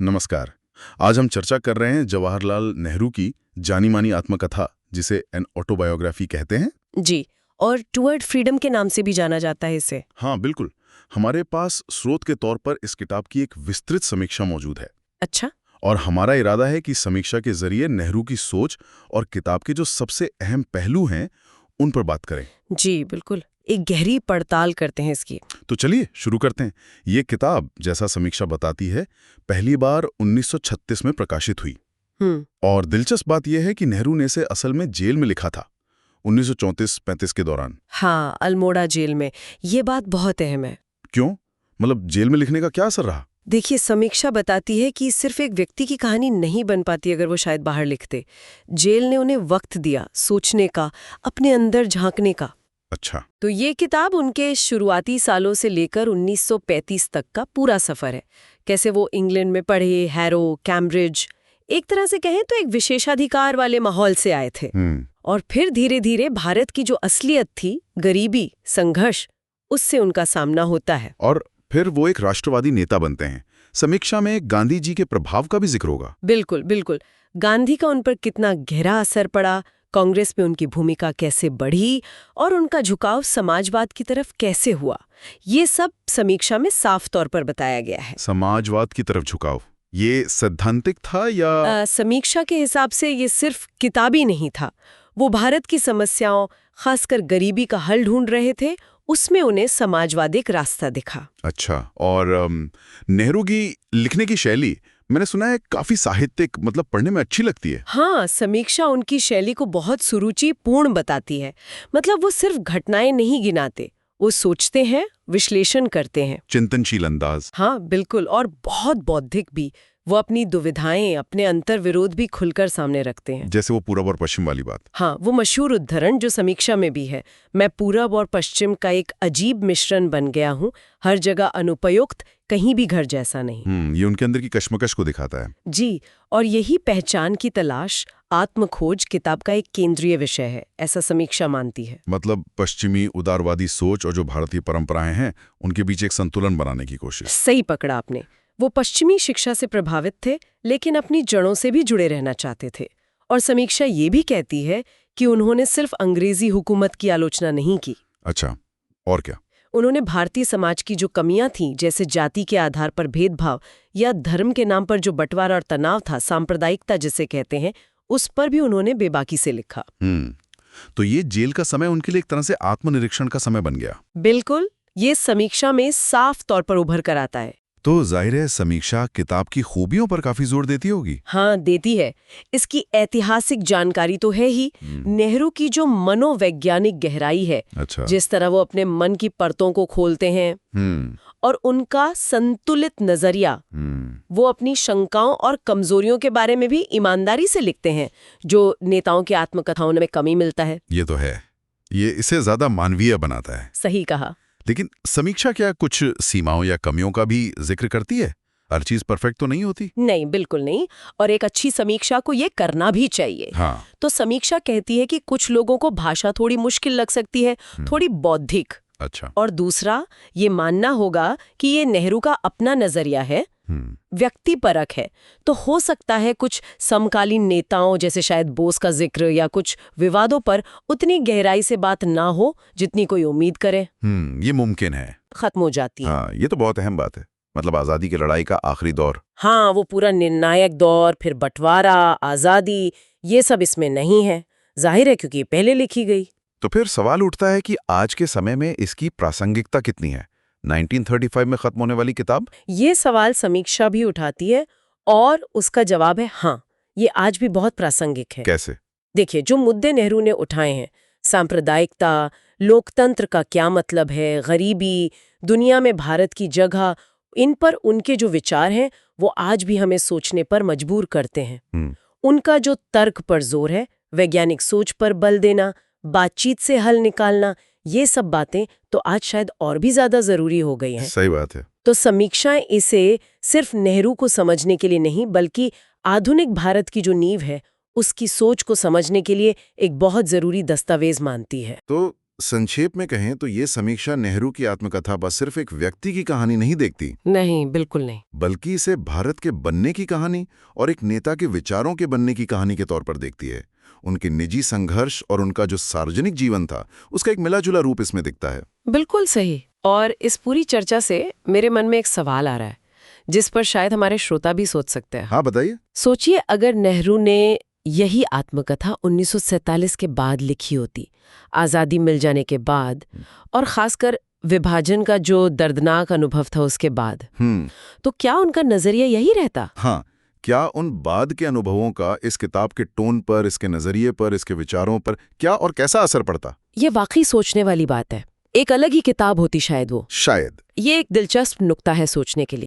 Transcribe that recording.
नमस्कार। आज हम चर्चा कर रहे हैं जवाहरलाल नेहरू की जानी मानी आत्मकथा, जिसे एन ऑटोबायोग्राफी कहते हैं। जी। और टुवर्ड फ्रीडम के नाम से भी जाना जाता है इसे। हाँ बिल्कुल। हमारे पास स्रोत के तौर पर इस किताब की एक विस्तृत समीक्षा मौजूद है। अच्छा। और हमारा इरादा है कि समीक्षा के जरिए नेहरू की सोच और किताब के जो सबसे अहम पहलू हैं उन पर बात करें। जी बिल्कुल, एक गहरी पड़ताल करते हैं इसकी। तो चलिए शुरू करते हैं। ये किताब, जैसा समीक्षा बताती है, पहली बार 1936 में प्रकाशित हुई। और दिलचस्प बात यह है कि नेहरू ने इसे असल में जेल में लिखा था, 1934-35 के दौरान। हाँ, अल्मोड़ा जेल में। ये बात बहुत अहम है। क्यों? मतलब जेल में लिखने का क्या असर रहा? देखिए, समीक्षा बताती है कि सिर्फ एक व्यक्ति की कहानी नहीं बन पाती अगर वो शायद बाहर लिखते। जेल ने उन्हें वक्त दिया सोचने का, अपने अंदर झांकने का। अच्छा। तो ये किताब उनके शुरुआती सालों से लेकर 1935 तक का पूरा सफर है। कैसे वो इंग्लैंड में पढ़े, हैरो, कैम्ब्रिज, एक तरह से कहें तो एक विशेषाधिकार वाले माहौल से आए थे। और फिर धीरे धीरे भारत की जो असलियत थी, गरीबी, संघर्ष, उससे उनका सामना होता है। और फिर वो एक राष्ट्रवादी नेता बनते हैं। समीक्षा में गांधी जी के प्रभाव का भी जिक्र होगा। बिल्कुल बिल्कुल। गांधी का उन पर कितना गहरा असर पड़ा, कांग्रेस में उनकी भूमिका कैसे बढ़ी और उनका झुकाव समाजवाद की तरफ कैसे हुआ, ये सब समीक्षा में साफ तौर पर बताया गया है। समाजवाद की तरफ झुकाव, ये सैद्धांतिक था या? समीक्षा के हिसाब से ये सिर्फ किताबी नहीं था। वो भारत की समस्याओं, खासकर गरीबी का हल ढूंढ रहे थे। उसमें उन्हें समाजवादी एक रास्ता दिखा। अच्छा। और नेहरू की लिखने की शैली, मैंने सुना है काफी साहित्यिक, मतलब पढ़ने में अच्छी लगती है। हाँ, समीक्षा उनकी शैली को बहुत सुरुचिपूर्ण बताती है। मतलब वो सिर्फ घटनाएं नहीं गिनाते, वो सोचते हैं, विश्लेषण करते हैं। चिंतनशील अंदाज। हाँ बिल्कुल, और बहुत बौद्धिक भी। वो अपनी दुविधाएं, अपने अंतर विरोध भी खुलकर सामने रखते हैं। जैसे वो पूरब और पश्चिम वाली बात। हाँ, वो मशहूर उद्धरण जो समीक्षा में भी है, मैं पूरब और पश्चिम का एक अजीब मिश्रण बन गया हूँ, हर जगह अनुपयुक्त, कहीं भी घर जैसा नहीं। ये उनके अंदर की कश्मकश को दिखाता है। जी। और यही पहचान की तलाश, आत्मखोज किताब का एक केंद्रीय विषय है, ऐसा समीक्षा मानती है। मतलब पश्चिमी उदारवादी सोच और जो भारतीय परंपराएं हैं, उनके बीच एक संतुलन बनाने की कोशिश। सही पकड़ा आपने। वो पश्चिमी शिक्षा से प्रभावित थे, लेकिन अपनी जड़ों से भी जुड़े रहना चाहते थे। और समीक्षा ये भी कहती है कि उन्होंने सिर्फ अंग्रेजी हुकूमत की आलोचना नहीं की। अच्छा, और क्या? उन्होंने भारतीय समाज की जो कमियां थीं, जैसे जाति के आधार पर भेदभाव या धर्म के नाम पर जो बंटवारा और तनाव था, सांप्रदायिकता जिसे कहते हैं, उस पर भी उन्होंने बेबाकी से लिखा। तो ये जेल का समय उनके लिए एक तरह से आत्मनिरीक्षण का समय बन गया। बिल्कुल, ये समीक्षा में साफ तौर पर उभर कर आता है। तो जाहिर है समीक्षा किताब की खूबियों पर काफी जोर देती होगी। हाँ, देती है। इसकी ऐतिहासिक जानकारी तो है ही, नेहरू की जो मनोवैज्ञानिक गहराई है, अच्छा। जिस तरह वो अपने मन की परतों को खोलते हैं, और उनका संतुलित नजरिया, वो अपनी शंकाओं और कमजोरियों के बारे में भी ईमानदारी से लिखते हैं, जो नेताओं की आत्मकथाओं में कमी मिलता है। ये तो है, ये इसे ज्यादा मानवीय बनाता है। सही कहा। लेकिन समीक्षा क्या कुछ सीमाओं या कमियों का भी जिक्र करती है? हर चीज परफेक्ट तो नहीं होती। नहीं, बिल्कुल नहीं। और एक अच्छी समीक्षा को ये करना भी चाहिए। हाँ। तो समीक्षा कहती है कि कुछ लोगों को भाषा थोड़ी मुश्किल लग सकती है, थोड़ी बौद्धिक। अच्छा। और दूसरा, ये मानना होगा कि ये नेहरू का अपना नजरिया है, व्यक्तिपरक है। तो हो सकता है कुछ समकालीन नेताओं, जैसे शायद बोस का जिक्र, या कुछ विवादों पर उतनी गहराई से बात ना हो जितनी कोई उम्मीद करे। ये मुमकिन है। खत्म हो जाती है। हाँ, ये तो बहुत अहम बात है। मतलब आजादी की लड़ाई का आखिरी दौर। हाँ, वो पूरा निर्णायक दौर, फिर बंटवारा, आजादी, ये सब इसमें नहीं है। जाहिर है, क्योंकि पहले लिखी गई। तो फिर सवाल उठता है कि आज के समय में इसकी प्रासंगिकता कितनी है? 1935 में खत्म होने वाली किताब? ये सवाल समीक्षा भी उठाती है, और उसका जवाब है हाँ, ये आज भी बहुत प्रासंगिक है। कैसे? देखिए, जो मुद्दे नेहरू ने उठाए हैं, सांप्रदायिकता, लोकतंत्र का क्या मतलब है, गरीबी, दुनिया में भारत की जगह, इन पर उनके जो विचार हैं, वो आज भी हमें सोचने पर मजबूर करते हैं। उनका जो तर्क पर जोर है, वैज्ञानिक सोच पर बल देना, बातचीत से हल निकालना, ये सब बातें तो आज शायद और भी ज्यादा जरूरी हो गई हैं। सही बात है। तो समीक्षाएं इसे सिर्फ नेहरू को समझने के लिए नहीं, बल्कि आधुनिक भारत की जो नींव है, उसकी सोच को समझने के लिए एक बहुत जरूरी दस्तावेज मानती है। तो संक्षेप में कहें तो ये समीक्षा नेहरू की आत्मकथा बस सिर्फ एक व्यक्ति की कहानी नहीं देखती, नहीं, बिल्कुल नहीं। बल्कि इसे भारत के बनने की कहानी और एक नेता के विचारों के बनने की कहानी के तौर पर देखती है। उनके निजी संघर्ष और उनका जो सार्वजनिक जीवन था, उसका एक मिला-जुला रूप इसमें दिखता है। बिल्कुल सही। और इस पूरी चर्चा से मेरे मन में एक सवाल आ रहा है, जिस पर शायद हमारे श्रोता भी सोच सकते हैं। हाँ, बताइए। सोचिए, अगर नेहरू ने यही आत्मकथा 1947 के बाद लिखी होती, आज़ादी मिल जाने के बाद, और खासकर विभाजन का जो दर्दनाक अनुभव था उसके बाद, तो क्या उनका नजरिया यही रहता? हाँ, क्या उन बाद के अनुभवों का इस किताब के टोन पर, इसके नजरिए पर, इसके विचारों पर क्या और कैसा असर पड़ता? ये वाकई सोचने वाली बात है। एक अलग ही किताब होती शायद वो। शायद। ये एक दिलचस्प नुक्ता है सोचने के लिए।